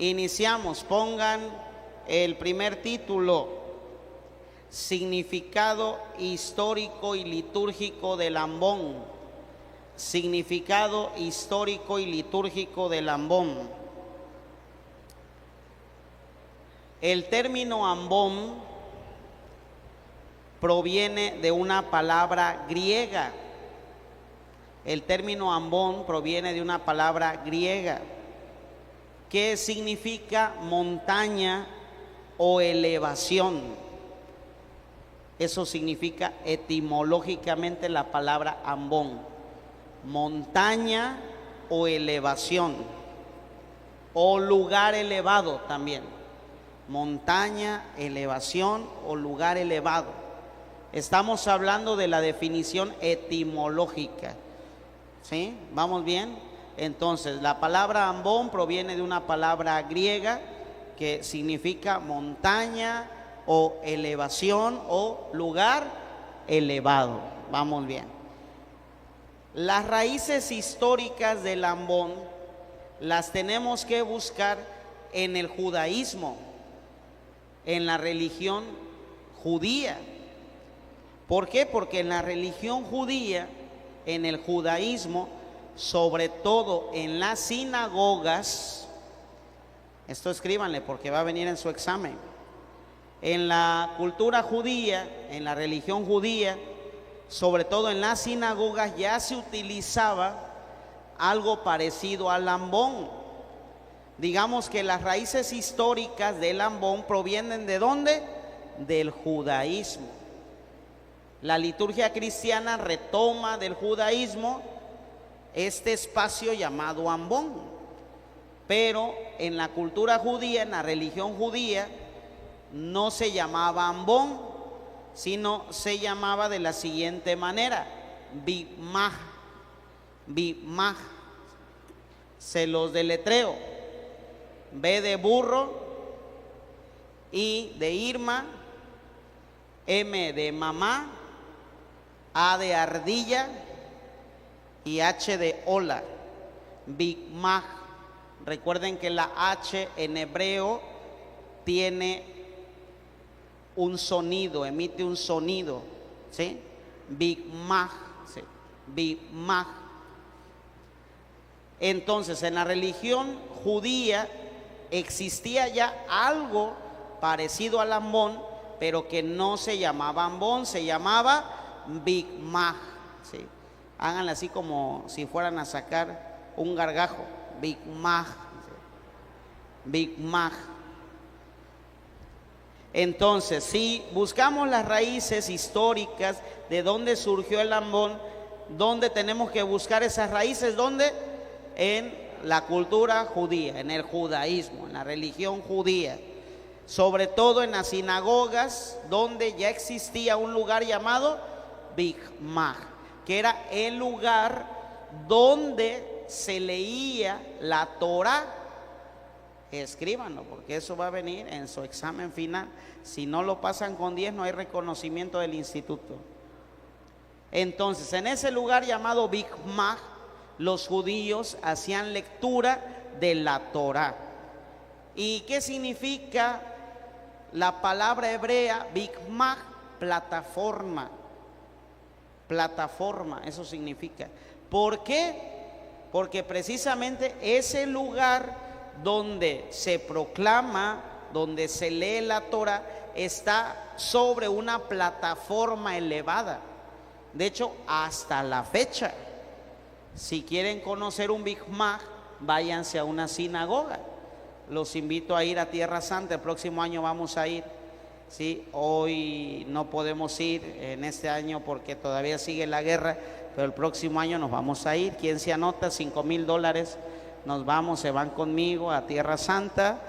Iniciamos, pongan el primer título: Significado histórico y litúrgico del ambón. Significado histórico y litúrgico del ambón. El término ambón proviene de una palabra griega. El término ambón proviene de una palabra griega que significa montaña o elevación. Eso significa etimológicamente la palabra ambón: montaña o elevación, o lugar elevado también. Montaña, elevación o lugar elevado. Estamos hablando de la definición etimológica. ¿Sí? ¿Vamos bien? Entonces, la palabra ambón proviene de una palabra griega que significa montaña o elevación o lugar elevado. Vamos bien. Las raíces históricas del ambón las tenemos que buscar en el judaísmo, en la religión judía. ¿Por qué? Porque en la religión judía, en el judaísmo, sobre todo en las sinagogas, esto escríbanle porque va a venir en su examen. En la cultura judía, en la religión judía, sobre todo en las sinagogas, ya se utilizaba algo parecido al ambón. Digamos que las raíces históricas del ambón provienen ¿de dónde? Del judaísmo. La liturgia cristiana retoma del judaísmo este espacio llamado ambón, pero en la cultura judía, en la religión judía, no se llamaba ambón, sino se llamaba de la siguiente manera: bimaj. Bimaj, se los deletreo: B de burro, I de Irma, M de mamá, A de ardilla y H de hola. Bimaj. Recuerden que la H en hebreo tiene un sonido, emite un sonido, ¿sí? Bimaj, ¿sí? Bimaj. Entonces, en la religión judía existía ya algo parecido al ambón, pero que no se llamaba ambón, se llamaba bimaj, ¿sí? Háganle así como si fueran a sacar un gargajo. Bimaj, ¿sí? Bimaj. Entonces, si buscamos las raíces históricas de dónde surgió el ambón, ¿dónde tenemos que buscar esas raíces? ¿Dónde? En la cultura judía, en el judaísmo, en la religión judía, sobre todo en las sinagogas, donde ya existía un lugar llamado bimaj, que era el lugar donde se leía la Torá. Escríbanlo porque eso va a venir en su examen final. Si no lo pasan con 10 no hay reconocimiento del instituto. Entonces, en ese lugar llamado bimaj, los judíos hacían lectura de la Torá. ¿Y qué significa la palabra hebrea bimaj? Plataforma. Plataforma, eso significa. ¿Por qué? Porque precisamente ese lugar donde se proclama, donde se lee la Torá, está sobre una plataforma elevada. De hecho, hasta la fecha, si quieren conocer un bimaj, váyanse a una sinagoga. Los invito a ir a Tierra Santa. El próximo año vamos a ir. Sí, hoy no podemos ir en este año porque todavía sigue la guerra, pero el próximo año nos vamos a ir. ¿Quién se anota? $5,000. Nos vamos, se van conmigo a Tierra Santa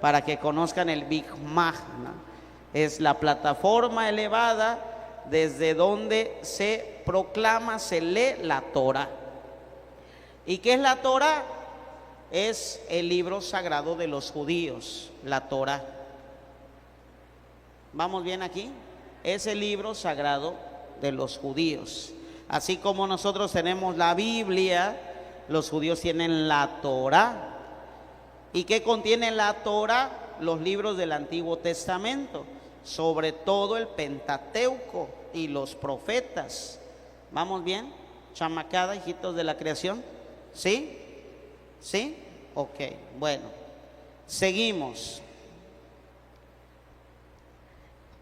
para que conozcan el bimaj, ¿no? Es la plataforma elevada desde donde se proclama, se lee la Torá. ¿Y qué es la Torá? Es el libro sagrado de los judíos, la Torá. ¿Vamos bien aquí? Es el libro sagrado de los judíos. Así como nosotros tenemos la Biblia, los judíos tienen la Torá. ¿Y qué contiene la Torah? Los libros del Antiguo Testamento, sobre todo el Pentateuco y los profetas. ¿Vamos bien? Chamacada, hijitos de la creación. ¿Sí? ¿Sí? Ok, bueno. Seguimos.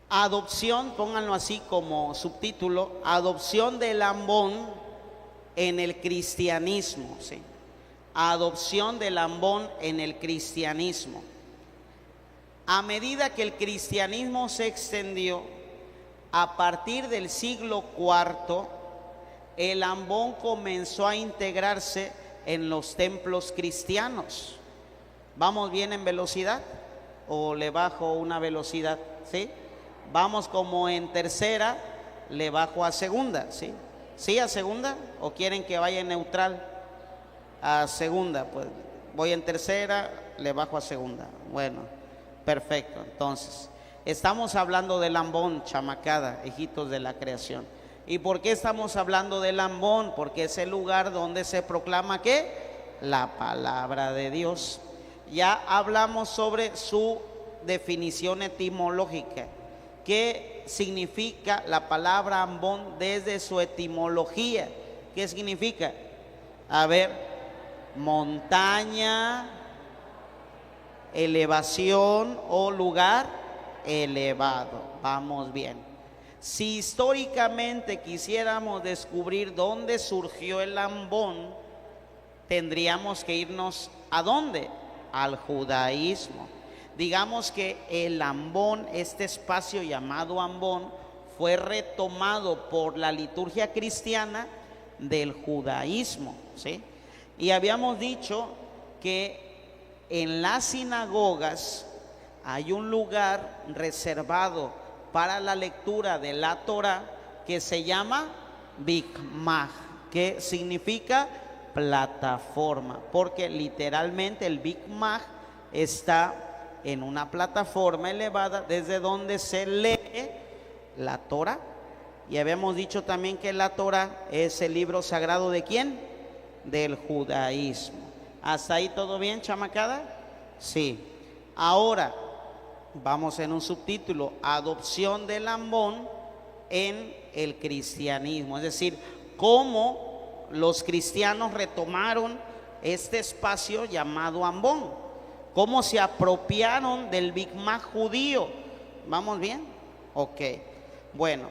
Adopción, pónganlo así como subtítulo, adopción del ambón en el cristianismo, ¿sí? Adopción del ambón en el cristianismo. A medida que el cristianismo se extendió, a partir del siglo IV, el ambón comenzó a integrarse en los templos cristianos. ¿Vamos bien en velocidad? ¿O le bajo una velocidad? ¿Sí? Vamos como en tercera, le bajo a segunda, ¿sí? ¿Sí a segunda? ¿O quieren que vaya en neutral? A segunda, pues voy en tercera, le bajo a segunda. Bueno, perfecto. Entonces, estamos hablando del ambón, chamacada, hijitos de la creación. ¿Y por qué estamos hablando del ambón? Porque es el lugar donde se proclama ¿qué? La palabra de Dios. Ya hablamos sobre su definición etimológica. ¿Qué significa la palabra ambón desde su etimología? ¿Qué significa? A ver, montaña, elevación o lugar elevado. Vamos bien. Si históricamente quisiéramos descubrir dónde surgió el ambón, tendríamos que irnos ¿a dónde? Al judaísmo. Digamos que el ambón, este espacio llamado ambón, fue retomado por la liturgia cristiana del judaísmo, ¿sí? Y habíamos dicho que en las sinagogas hay un lugar reservado para la lectura de la Torah que se llama Bikmaj, que significa plataforma, porque literalmente el Bikmaj está en una plataforma elevada desde donde se lee la Torah. Y habíamos dicho también que la Torah es el libro sagrado ¿de quién? Del judaísmo. ¿Hasta ahí todo bien, chamacada? Sí. Ahora vamos en un subtítulo, adopción del ambón en el cristianismo. Es decir, cómo los cristianos retomaron este espacio llamado ambón. ¿Cómo se apropiaron del Bikmaj judío? ¿Vamos bien? Ok. Bueno,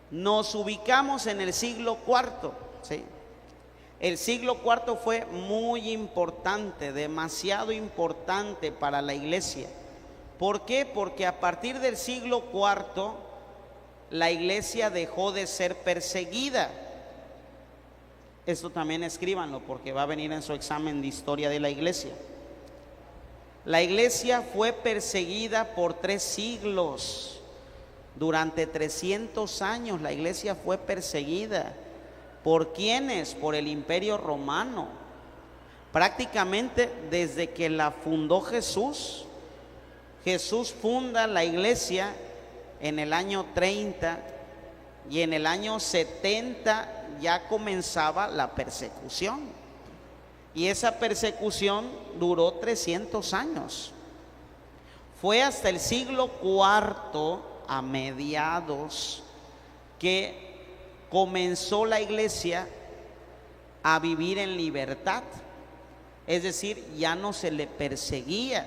nos ubicamos en el siglo IV, ¿sí? El siglo IV fue muy importante, demasiado importante para la iglesia. ¿Por qué? Porque a partir del siglo IV la iglesia dejó de ser perseguida. Esto también escríbanlo porque va a venir en su examen de historia de la iglesia. La iglesia fue perseguida por 3 siglos. Durante 300 años la iglesia fue perseguida. ¿Por quiénes? Por el Imperio Romano. Prácticamente desde que la fundó Jesús. Jesús funda la iglesia en el año 30 y en el año 70 ya comenzaba la persecución. Y esa persecución duró 300 años. Fue hasta el siglo IV, a mediados, que comenzó la iglesia a vivir en libertad. Es decir, ya no se le perseguía,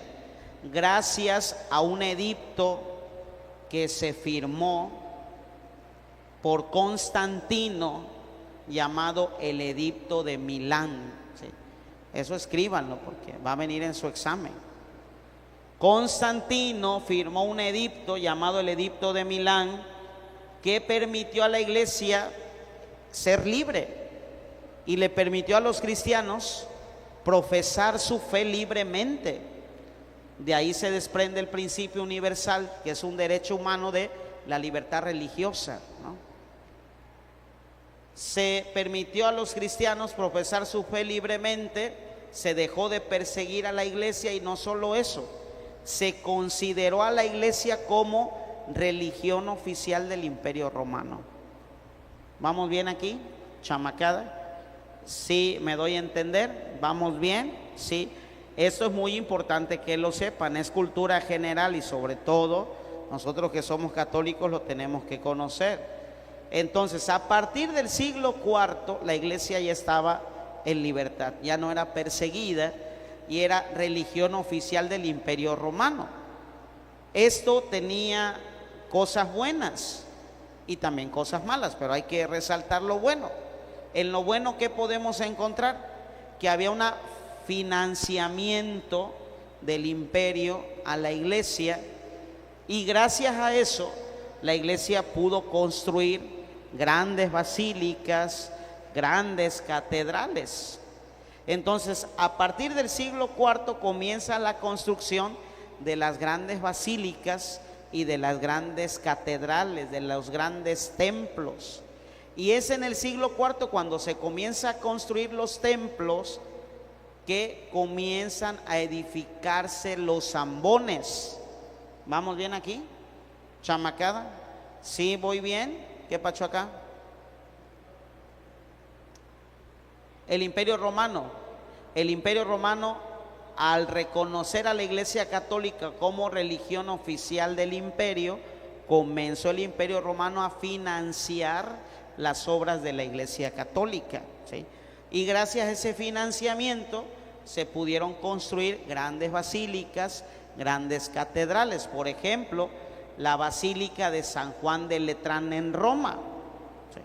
gracias a un edicto que se firmó por Constantino, llamado el Edicto de Milán. ¿Sí? Eso escríbanlo porque va a venir en su examen. Constantino firmó un edicto llamado el Edicto de Milán que permitió a la iglesia ser libre y le permitió a los cristianos profesar su fe libremente. De ahí se desprende el principio universal, que es un derecho humano de la libertad religiosa, ¿no? Se permitió a los cristianos profesar su fe libremente, se dejó de perseguir a la iglesia y no solo eso, se consideró a la iglesia como religión oficial del Imperio Romano. ¿Vamos bien aquí, chamacada? ¿Sí me doy a entender? ¿Vamos bien? ¿Sí? Esto es muy importante que lo sepan, es cultura general y sobre todo nosotros que somos católicos lo tenemos que conocer. Entonces, a partir del siglo IV, la iglesia ya estaba en libertad, ya no era perseguida y era religión oficial del Imperio Romano. Esto tenía cosas buenas y también cosas malas, pero hay que resaltar lo bueno. En lo bueno, ¿qué podemos encontrar? Que había un financiamiento del imperio a la iglesia, y gracias a eso la iglesia pudo construir grandes basílicas, grandes catedrales. Entonces, a partir del siglo IV comienza la construcción de las grandes basílicas y de las grandes catedrales, de los grandes templos. Y es en el siglo IV cuando se comienza a construir los templos que comienzan a edificarse los zambones. ¿Vamos bien aquí? ¿Chamacada? ¿Sí voy bien? ¿Qué pacho acá? El Imperio Romano. El Imperio Romano, al reconocer a la Iglesia Católica como religión oficial del imperio, comenzó el Imperio Romano a financiar las obras de la Iglesia Católica, ¿sí? Y gracias a ese financiamiento se pudieron construir grandes basílicas, grandes catedrales. Por ejemplo, la Basílica de San Juan de Letrán en Roma, ¿sí?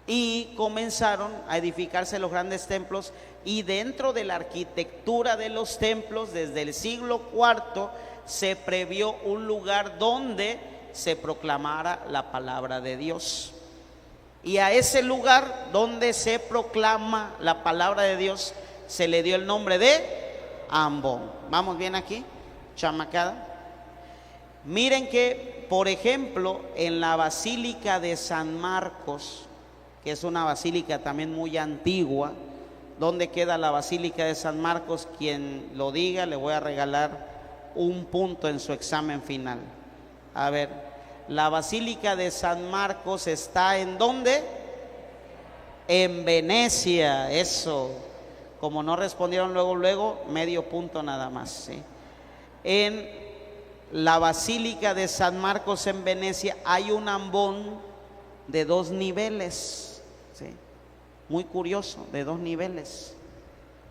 Y comenzaron a edificarse los grandes templos, y dentro de la arquitectura de los templos, desde el siglo IV, se previó un lugar donde se proclamara la palabra de Dios. Y a ese lugar donde se proclama la palabra de Dios se le dio el nombre de Ambón. ¿Vamos bien aquí, chamacada? Miren que, por ejemplo, en la Basílica de San Marcos, que es una basílica también muy antigua. ¿Dónde queda la Basílica de San Marcos? Quien lo diga, le voy a regalar un punto en su examen final. A ver, la Basílica de San Marcos está ¿en dónde? En Venecia. Eso. Como no respondieron luego, medio punto nada más, ¿sí? En la Basílica de San Marcos en Venecia hay un ambón de 2 niveles, ¿sí? Muy curioso, de 2 niveles.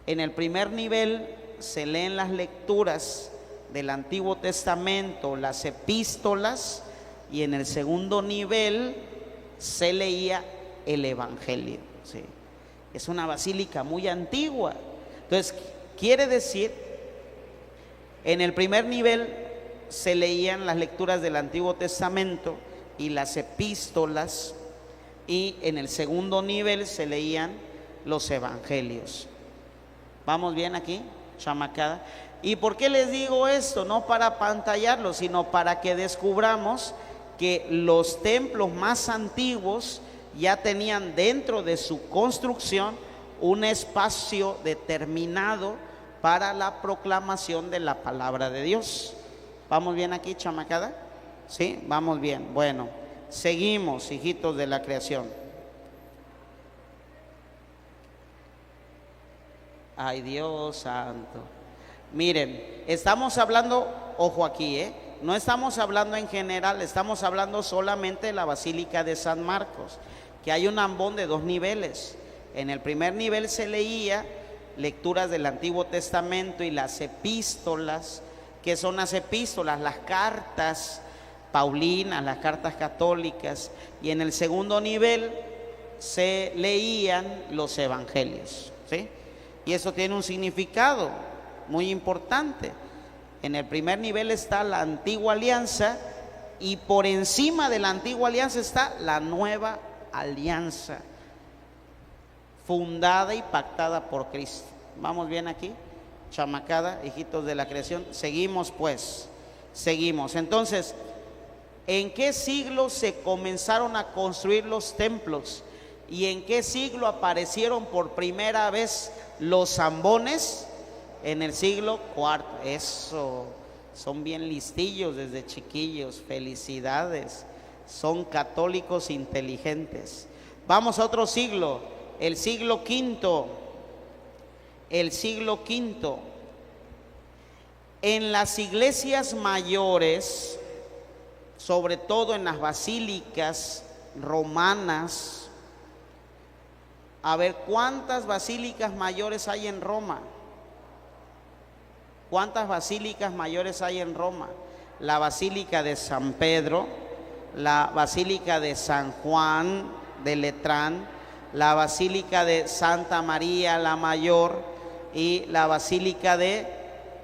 En el primer nivel se leen las lecturas del Antiguo Testamento, las epístolas, y en el segundo nivel se leía el Evangelio, ¿sí? Es una basílica muy antigua. Entonces, quiere decir, en el primer nivel se leían las lecturas del Antiguo Testamento y las epístolas, y en el segundo nivel se leían los evangelios. ¿Vamos bien aquí, chamacada? ¿Y por qué les digo esto? No para pantallarlo, sino para que descubramos que los templos más antiguos ya tenían dentro de su construcción un espacio determinado para la proclamación de la palabra de Dios. ¿Vamos bien aquí, chamacada? ¿Sí? Vamos bien. Bueno, seguimos, hijitos de la creación. Ay, Dios santo. Miren, estamos hablando, ojo aquí, no estamos hablando en general, estamos hablando solamente de la Basílica de San Marcos, que hay un ambón de 2 niveles. En el primer nivel se leía lecturas del Antiguo Testamento y las epístolas. ¿Qué son las epístolas? Las cartas paulinas, las cartas católicas. Y en el segundo nivel se leían los evangelios, ¿sí? Y eso tiene un significado muy importante. En el primer nivel está la antigua alianza, y por encima de la antigua alianza está la nueva alianza, fundada y pactada por Cristo. ¿Vamos bien aquí, chamacada, hijitos de la creación? Seguimos pues, seguimos. Entonces, ¿en qué siglo se comenzaron a construir los templos? ¿Y en qué siglo aparecieron por primera vez los zambones? En el siglo IV. Eso, son bien listillos desde chiquillos, felicidades. Son católicos inteligentes. Vamos a otro siglo, el siglo V. El siglo V. En las iglesias mayores, sobre todo en las basílicas romanas, a ver, ¿cuántas basílicas mayores hay en Roma? ¿Cuántas basílicas mayores hay en Roma? La Basílica de San Pedro, la Basílica de San Juan de Letrán, la Basílica de Santa María la Mayor y la Basílica de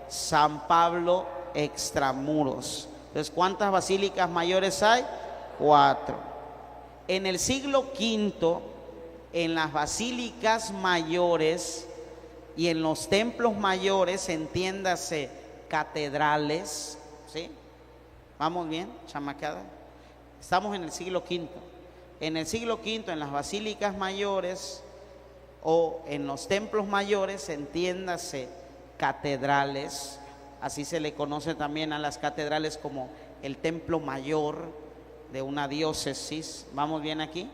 San Pablo Extramuros. Entonces, ¿cuántas basílicas mayores hay? 4. En el siglo V, en las basílicas mayores y en los templos mayores, entiéndase, catedrales, ¿sí? ¿Vamos bien, chamacada? Estamos en el siglo V. En el siglo V, en las basílicas mayores o en los templos mayores, entiéndase, catedrales, así se le conoce también a las catedrales como el templo mayor de una diócesis. ¿Vamos bien aquí?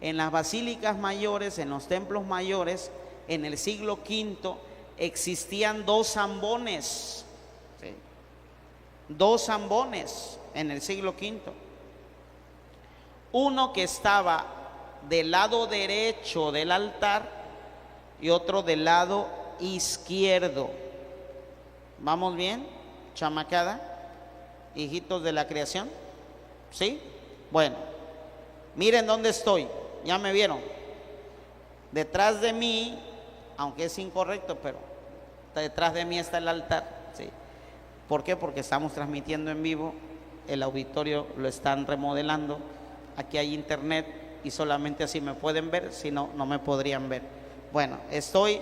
En las basílicas mayores, en los templos mayores, en el siglo V existían 2 ambones, ¿sí? 2 ambones en el siglo V. Uno que estaba del lado derecho del altar y otro del lado izquierdo. ¿Vamos bien, chamacada? Hijitos de la creación, ¿sí? Bueno, miren dónde estoy, ya me vieron. Detrás de mí, aunque es incorrecto, pero detrás de mí está el altar, ¿sí? ¿Por qué? Porque estamos transmitiendo en vivo, el auditorio lo están remodelando, aquí hay internet y solamente así me pueden ver, si no, no me podrían ver. Bueno, estoy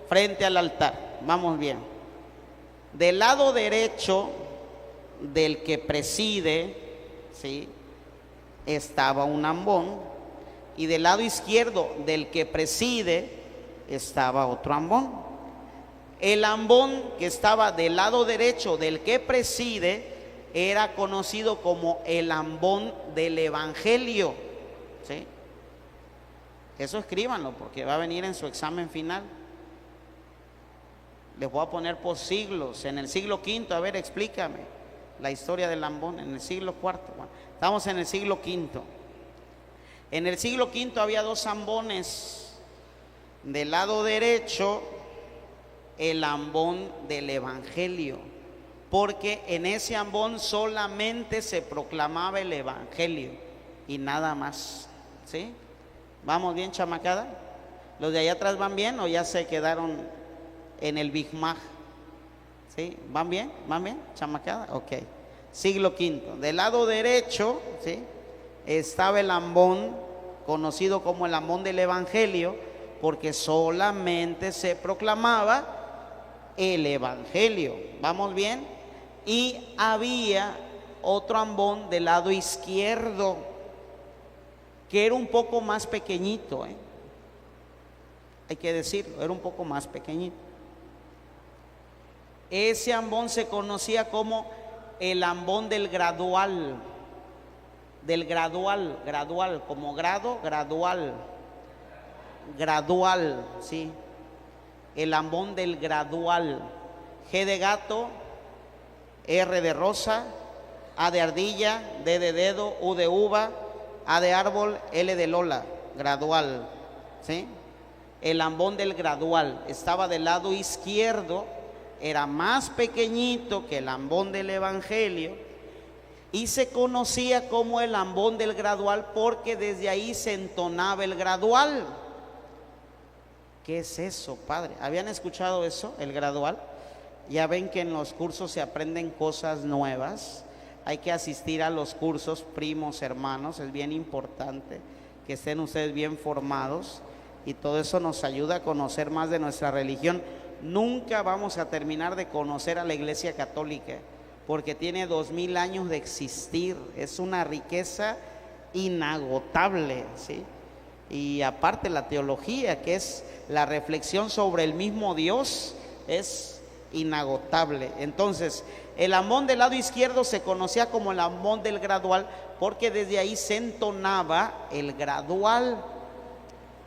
frente al altar, vamos bien. Del lado derecho del que preside, ¿sí?, estaba un ambón, y del lado izquierdo del que preside estaba otro ambón. El ambón que estaba del lado derecho del que preside era conocido como el ambón del Evangelio, ¿sí? Eso escríbanlo porque va a venir en su examen final. Les voy a poner por siglos. En el siglo V, a ver, explícame la historia del ambón. En el siglo IV, bueno, estamos en el siglo V. En el siglo V había 2 ambones. Del lado derecho, el ambón del Evangelio, porque en ese ambón solamente se proclamaba el Evangelio y nada más, ¿sí? ¿Vamos bien, chamacada? ¿Los de allá atrás van bien o ya se quedaron en el Big Mac? ¿Sí? ¿Van bien? ¿Van bien, chamacada? Ok. Siglo V. Del lado derecho, ¿sí?, estaba el ambón conocido como el ambón del Evangelio, porque solamente se proclamaba el Evangelio. ¿Vamos bien? Y había otro ambón del lado izquierdo, que era un poco más pequeñito, hay que decirlo, era un poco más pequeñito. Ese ambón se conocía como el ambón del gradual, como grado, gradual, ¿sí? El ambón del gradual. G de gato, R de rosa, A de ardilla, D de dedo, U de uva, A de árbol, L de Lola, gradual, ¿sí? El ambón del gradual estaba del lado izquierdo, era más pequeñito que el ambón del Evangelio y se conocía como el ambón del gradual porque desde ahí se entonaba el gradual. ¿Qué es eso, padre? ¿Habían escuchado eso, el gradual? Ya ven que en los cursos se aprenden cosas nuevas. Hay que asistir a los cursos, primos, hermanos. Es bien importante que estén ustedes bien formados y todo eso nos ayuda a conocer más de nuestra religión. Nunca vamos a terminar de conocer a la Iglesia Católica porque tiene 2000 años de existir. Es una riqueza inagotable, ¿sí? Y aparte la teología, que es la reflexión sobre el mismo Dios, es inagotable. Entonces, el ambón del lado izquierdo se conocía como el ambón del gradual porque desde ahí se entonaba el gradual.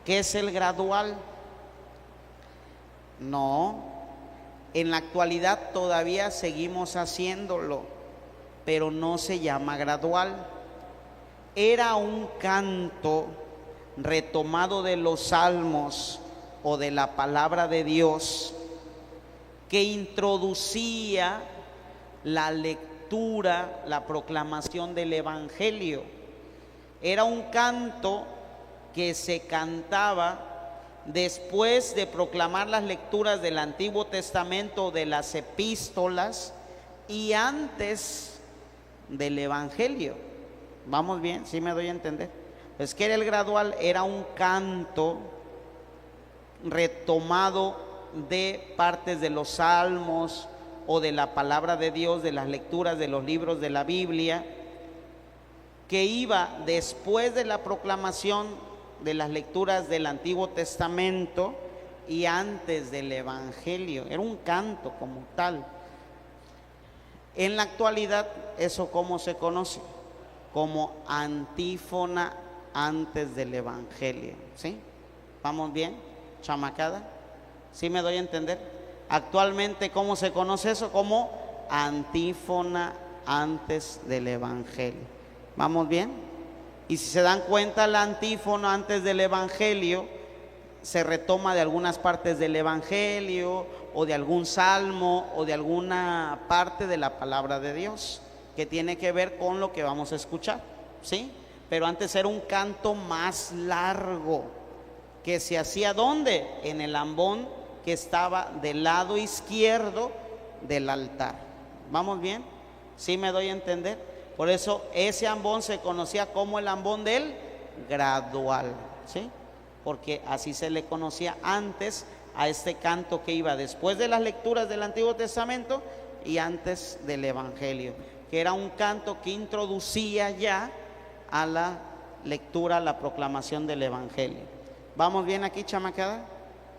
¿Qué es el gradual? No, En la actualidad todavía seguimos haciéndolo, pero no se llama gradual. Era un canto retomado de los salmos o de la palabra de Dios que introducía la lectura, la proclamación del Evangelio. Era un canto que se cantaba después de proclamar las lecturas del Antiguo Testamento, de las epístolas, y antes del Evangelio. ¿Vamos bien? ¿Sí me doy a entender? Pues que era el gradual, era un canto retomado de partes de los salmos o de la palabra de Dios, de las lecturas de los libros de la Biblia, que iba después de la proclamación de las lecturas del Antiguo Testamento y antes del Evangelio. Era un canto como tal. En la actualidad, ¿eso cómo se conoce? Como antífona antes del Evangelio. ¿Sí? ¿Vamos bien? ¿Chamacada? ¿Sí me doy a entender? Actualmente, ¿cómo se conoce eso? Como antífona antes del Evangelio. ¿Vamos bien? Y si se dan cuenta, la antífona antes del Evangelio se retoma de algunas partes del Evangelio o de algún salmo o de alguna parte de la palabra de Dios que tiene que ver con lo que vamos a escuchar, ¿sí? Pero antes era un canto más largo que se hacía ¿dónde? En el ambón que estaba del lado izquierdo del altar. ¿Vamos bien? ¿Sí me doy a entender? Por eso ese ambón se conocía como el ambón del gradual, ¿sí? Porque así se le conocía antes a este canto que iba después de las lecturas del Antiguo Testamento y antes del Evangelio, que era un canto que introducía ya a la lectura, a la proclamación del Evangelio. ¿Vamos bien aquí, chamacada?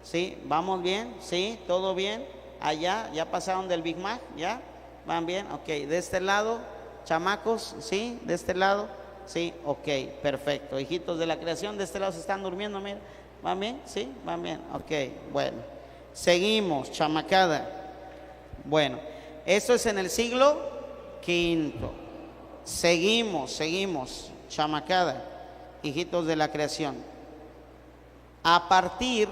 ¿Sí? ¿Vamos bien? ¿Sí? ¿Todo bien? Allá, ¿ya pasaron del Big Mac? ¿Ya? ¿Van bien? Ok, de este lado, chamacos, ¿sí? De este lado, ¿sí? Ok, perfecto. Hijitos de la creación, de este lado se están durmiendo, mira. ¿Van bien? ¿Sí? ¿Van bien? Ok, bueno. Seguimos, chamacada. Bueno, esto es en el siglo V. Seguimos, chamacada, hijitos de la creación. A partir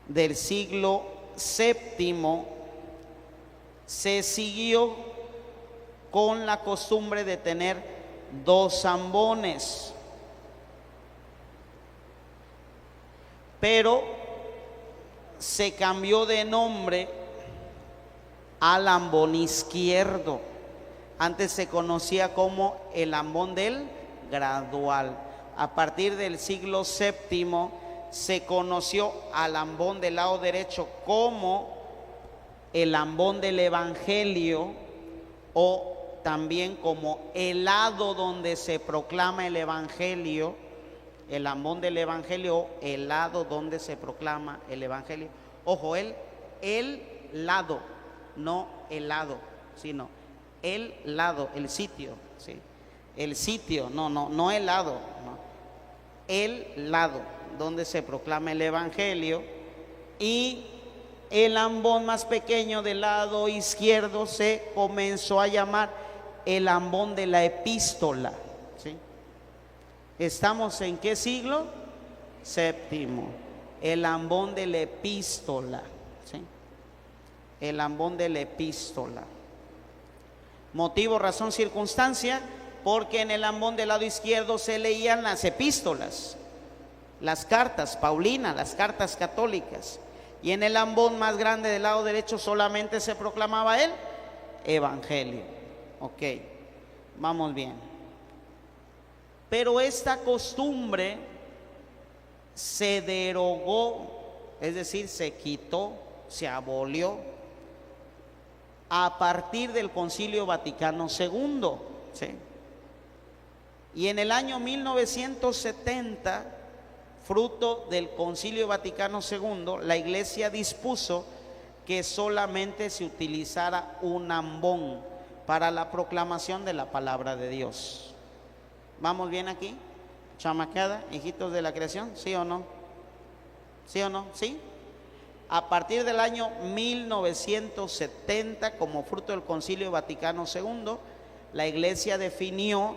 del siglo VII se siguió con la costumbre de tener dos ambones, pero se cambió de nombre al ambón izquierdo. Antes se conocía como el ambón del gradual. A partir del siglo VII se conoció al ambón del lado derecho como el ambón del Evangelio, o también como el lado donde se proclama el Evangelio, el ambón del Evangelio, el lado donde se proclama el Evangelio. Ojo, el lado, no el lado, sino el lado, el sitio, ¿sí? El sitio, no el lado, no. El lado donde se proclama el Evangelio, y el ambón más pequeño del lado izquierdo se comenzó a llamar el ambón de la epístola, ¿sí? ¿Estamos en qué siglo? VII. El ambón de la epístola, ¿sí? El ambón de la epístola. Motivo, razón, circunstancia, porque en el ambón del lado izquierdo se leían las epístolas, las cartas paulinas, las cartas católicas, y en el ambón más grande del lado derecho solamente se proclamaba el Evangelio. Ok, vamos bien. Pero esta costumbre se derogó, es decir, se quitó, se abolió a partir del Concilio Vaticano II, ¿sí? Y en el año 1970, fruto del Concilio Vaticano II, la Iglesia dispuso que solamente se utilizara un ambón para la proclamación de la palabra de Dios. ¿Vamos bien aquí? Chamacada, hijitos de la creación, ¿sí o no? ¿Sí o no? ¿Sí? A partir del año 1970, como fruto del Concilio Vaticano II, la Iglesia definió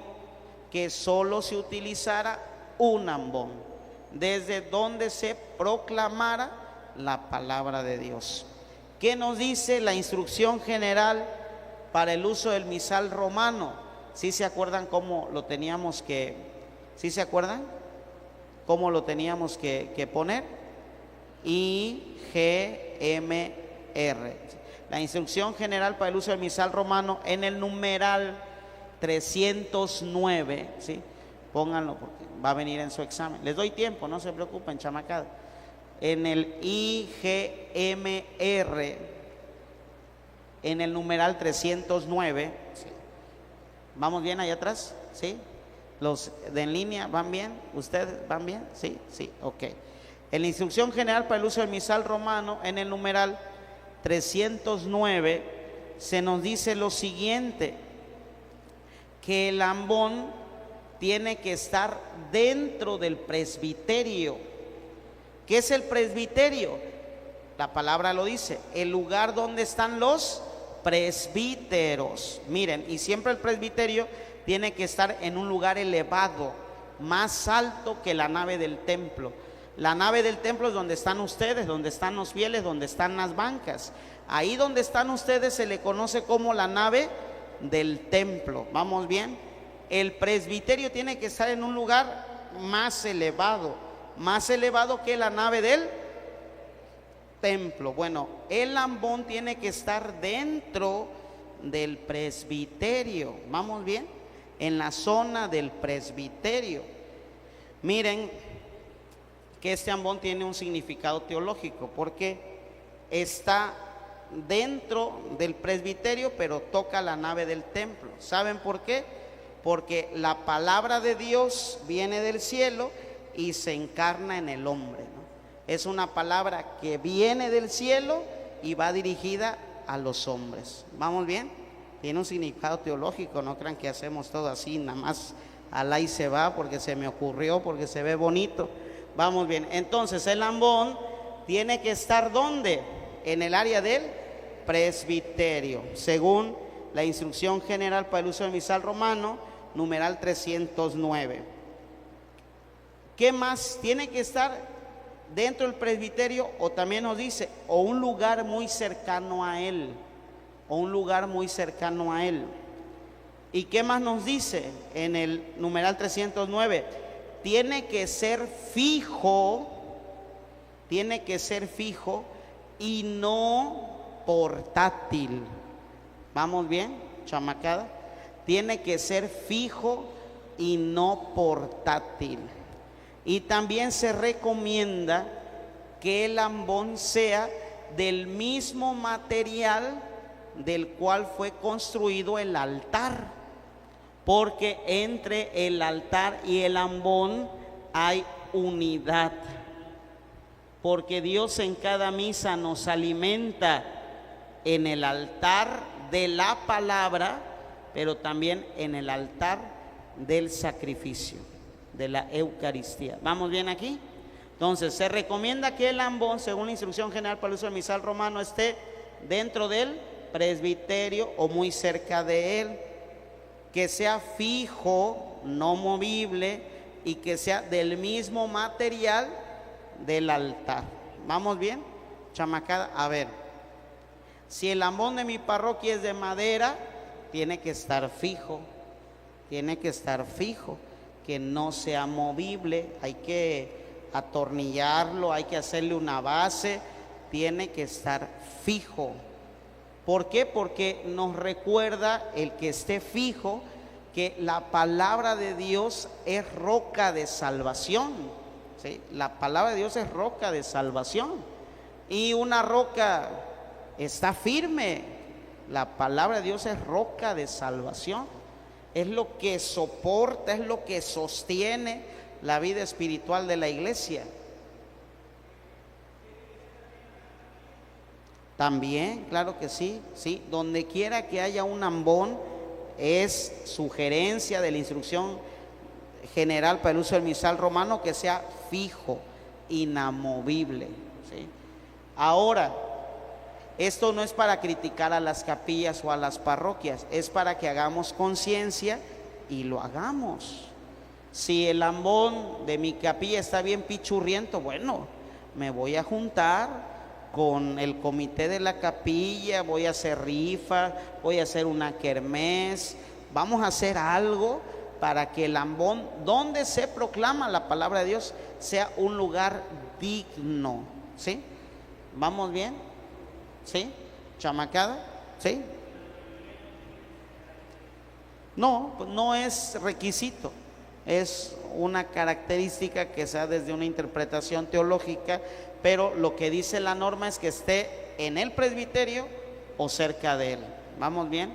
que solo se utilizara un ambón, desde donde se proclamara la palabra de Dios. ¿Qué nos dice la instrucción general para el uso del misal romano? ¿Sí se acuerdan cómo lo teníamos que, ¿sí se acuerdan cómo lo teníamos que poner? IGMR. La instrucción general para el uso del misal romano en el numeral 309, ¿sí? Pónganlo porque va a venir en su examen. Les doy tiempo, no se preocupen, chamacada. En el IGMR, en el numeral 309, ¿sí? ¿Vamos bien allá atrás? ¿Sí? ¿Los de en línea van bien? ¿Ustedes van bien? Sí, sí, ok. En la instrucción general para el uso del misal romano, en el numeral 309, se nos dice lo siguiente: que el ambón tiene que estar dentro del presbiterio. ¿Qué es el presbiterio? La palabra lo dice, el lugar donde están los presbíteros. Miren, y siempre el presbiterio tiene que estar en un lugar elevado, más alto que la nave del templo. La nave del templo es donde están ustedes, donde están los fieles, donde están las bancas. Ahí donde están ustedes se le conoce como la nave del templo. ¿Vamos bien? El presbiterio tiene que estar en un lugar más elevado que la nave del templo. Bueno, el ambón tiene que estar dentro del presbiterio. ¿Vamos bien? En la zona del presbiterio. Miren que este ambón tiene un significado teológico, porque está dentro del presbiterio, pero toca la nave del templo. ¿Saben por qué? Porque la palabra de Dios viene del cielo y se encarna en el hombre, ¿no? Es una palabra que viene del cielo y va dirigida a los hombres. ¿Vamos bien? Tiene un significado teológico, no crean que hacemos todo así, nada más al ahí se va porque se me ocurrió, porque se ve bonito. Vamos bien, entonces el ambón tiene que estar ¿dónde? En el área del presbiterio, según la instrucción general para el uso del misal romano, numeral 309. ¿Qué más? Tiene que estar dentro del presbiterio, o también nos dice, o un lugar muy cercano a él, o un lugar muy cercano a él. ¿Y qué más nos dice en el numeral 309? Tiene que ser fijo y no portátil. ¿Vamos bien, chamacada? Tiene que ser fijo y no portátil. Y también se recomienda que el ambón sea del mismo material del cual fue construido el altar, porque entre el altar y el ambón hay unidad, porque Dios en cada misa nos alimenta en el altar de la palabra, pero también en el altar del sacrificio, de la Eucaristía. ¿Vamos bien aquí? Entonces se recomienda que el ambón, según la instrucción general para el uso del misal romano, esté dentro del presbiterio o muy cerca de él, que sea fijo, no movible, y que sea del mismo material del altar. ¿Vamos bien, chamacada? A ver, si el ambón de mi parroquia es de madera, tiene que estar fijo, que no sea movible, hay que atornillarlo, hay que hacerle una base, tiene que estar fijo. ¿Por qué? Porque nos recuerda el que esté fijo que la palabra de Dios es roca de salvación, ¿sí? La palabra de Dios es roca de salvación, y una roca está firme. La palabra de Dios es roca de salvación, es lo que soporta, es lo que sostiene la vida espiritual de la iglesia. También, claro que sí, sí, donde quiera que haya un ambón, es sugerencia de la instrucción general para el uso del misal romano que sea fijo, inamovible, ¿sí? Ahora, esto no es para criticar a las capillas o a las parroquias, es para que hagamos conciencia y lo hagamos. Si el ambón de mi capilla está bien pichurriento, bueno, me voy a juntar con el comité de la capilla, voy a hacer rifa, voy a hacer una kermés, vamos a hacer algo para que el ambón donde se proclama la palabra de Dios sea un lugar digno, ¿sí? ¿Vamos bien? ¿Sí? ¿Chamacada? ¿Sí? No, no es requisito, es una característica que se da desde una interpretación teológica, pero lo que dice la norma es que esté en el presbiterio o cerca de él. ¿Vamos bien?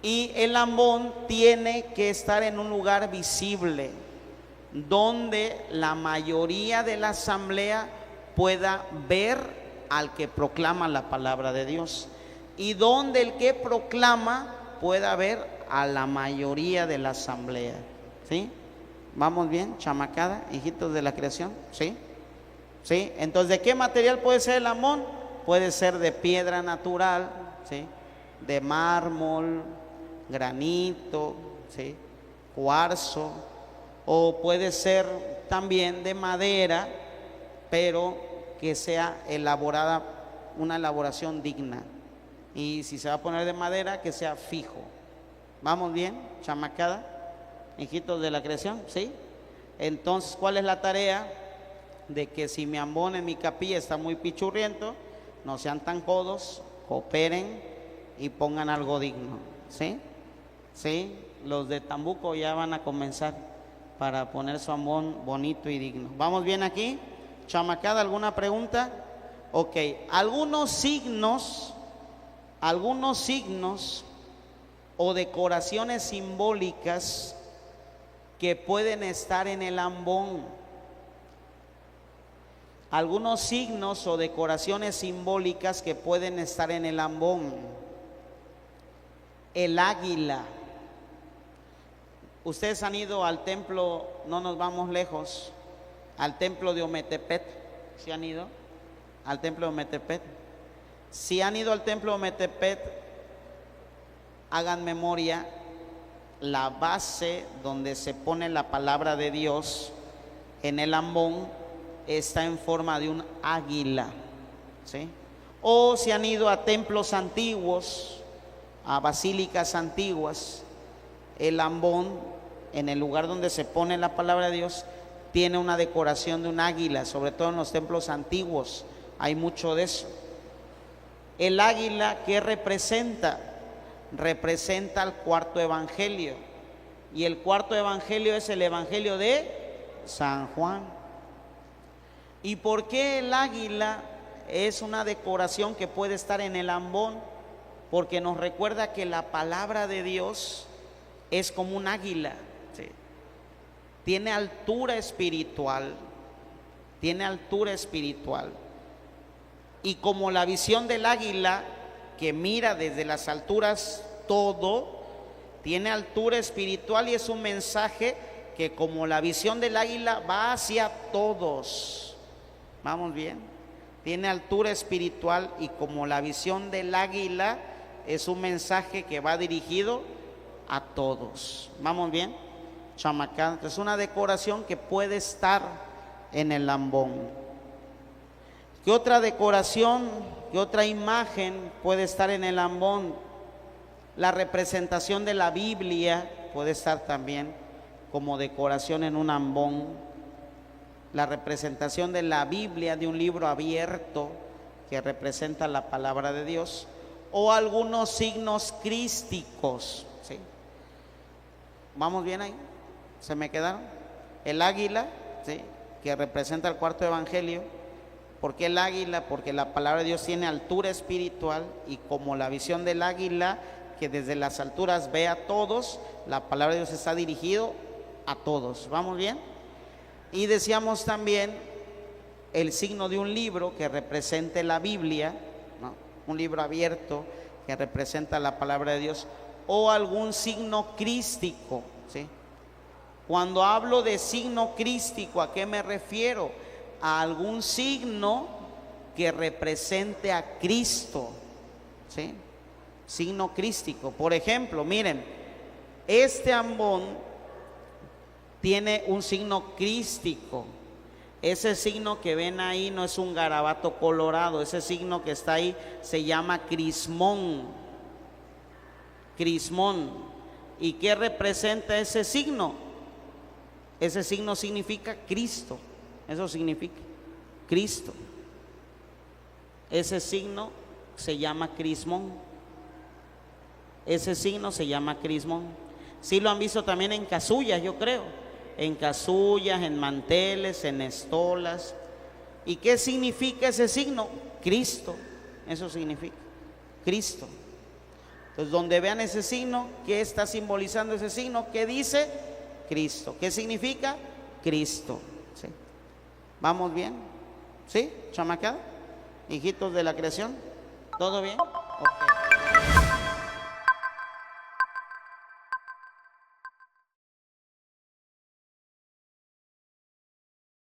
Y el ambón tiene que estar en un lugar visible, donde la mayoría de la asamblea pueda ver al que proclama la palabra de Dios, y donde el que proclama pueda ver a la mayoría de la asamblea. ¿Sí? ¿Vamos bien, chamacada, hijitos de la creación? ¿Sí? ¿Sí? Entonces, ¿de qué material puede ser el ambón? Puede ser de piedra natural, ¿sí? De mármol, granito, ¿sí? Cuarzo, o puede ser también de madera, pero que sea elaborada, una elaboración digna. Y si se va a poner de madera, que sea fijo. ¿Vamos bien, chamacada, hijitos de la creación? ¿Sí? Entonces, ¿cuál es la tarea? De que si mi ambón en mi capilla está muy pichurriento, no sean tan codos, cooperen y pongan algo digno. ¿Sí? ¿Sí? Los de Tambuco ya van a comenzar para poner su ambón bonito y digno. ¿Vamos bien aquí? Chamacada, ¿alguna pregunta? Ok, algunos signos o decoraciones simbólicas que pueden estar en el ambón. Algunos signos o decoraciones simbólicas que pueden estar en el ambón. El águila. Ustedes han ido al templo, no nos vamos lejos, al templo de Ometepec. ¿Sí han ido al templo de Ometepec? Si han ido al templo de Ometepec, hagan memoria, la base donde se pone la palabra de Dios en el ambón está en forma de un águila, ¿sí? O si han ido a templos antiguos, a basílicas antiguas, el ambón, en el lugar donde se pone la palabra de Dios, tiene una decoración de un águila, sobre todo en los templos antiguos, hay mucho de eso. El águila, ¿qué representa? Representa al cuarto evangelio, y el cuarto evangelio es el evangelio de San Juan. ¿Y por qué el águila es una decoración que puede estar en el ambón? Porque nos recuerda que la palabra de Dios es como un águila, ¿sí? Tiene altura espiritual, y como la visión del águila que mira desde las alturas todo, tiene altura espiritual, y es un mensaje que como la visión del águila va hacia todos. ¿Vamos bien? Tiene altura espiritual, y como la visión del águila es un mensaje que va dirigido a todos. ¿Vamos bien? Chamacán, es una decoración que puede estar en el ambón. ¿Qué otra decoración, qué otra imagen puede estar en el ambón? La representación de la Biblia puede estar también como decoración en un ambón. La representación de la Biblia, de un libro abierto que representa la palabra de Dios, o algunos signos crísticos, ¿sí? ¿Vamos bien ahí? ¿Se me quedaron? El águila, ¿sí?, que representa el cuarto evangelio. ¿Por qué el águila? Porque la palabra de Dios tiene altura espiritual, y como la visión del águila que desde las alturas ve a todos, la palabra de Dios está dirigido a todos. ¿Vamos bien? Y decíamos también el signo de un libro que represente la Biblia, ¿no? Un libro abierto que representa la palabra de Dios, o algún signo crístico, ¿sí? Cuando hablo de signo crístico, ¿a qué me refiero? A algún signo que represente a Cristo, ¿sí? Signo crístico. Por ejemplo, miren, este ambón tiene un signo crístico. Ese signo que ven ahí no es un garabato colorado, ese signo que está ahí se llama crismón. Crismón. ¿Y qué representa ese signo? Ese signo significa Cristo. Eso significa Cristo. Ese signo se llama crismón. Ese signo se llama crismón. Sí lo han visto también en casullas, yo creo. En casullas, en manteles, en estolas. ¿Y qué significa ese signo? Cristo. Eso significa Cristo. Entonces, donde vean ese signo, ¿qué está simbolizando ese signo? ¿Qué dice? Cristo. ¿Qué significa? Cristo. ¿Sí? ¿Vamos bien? ¿Sí? ¿Chamacada? ¿Hijitos de la creación? ¿Todo bien? Ok.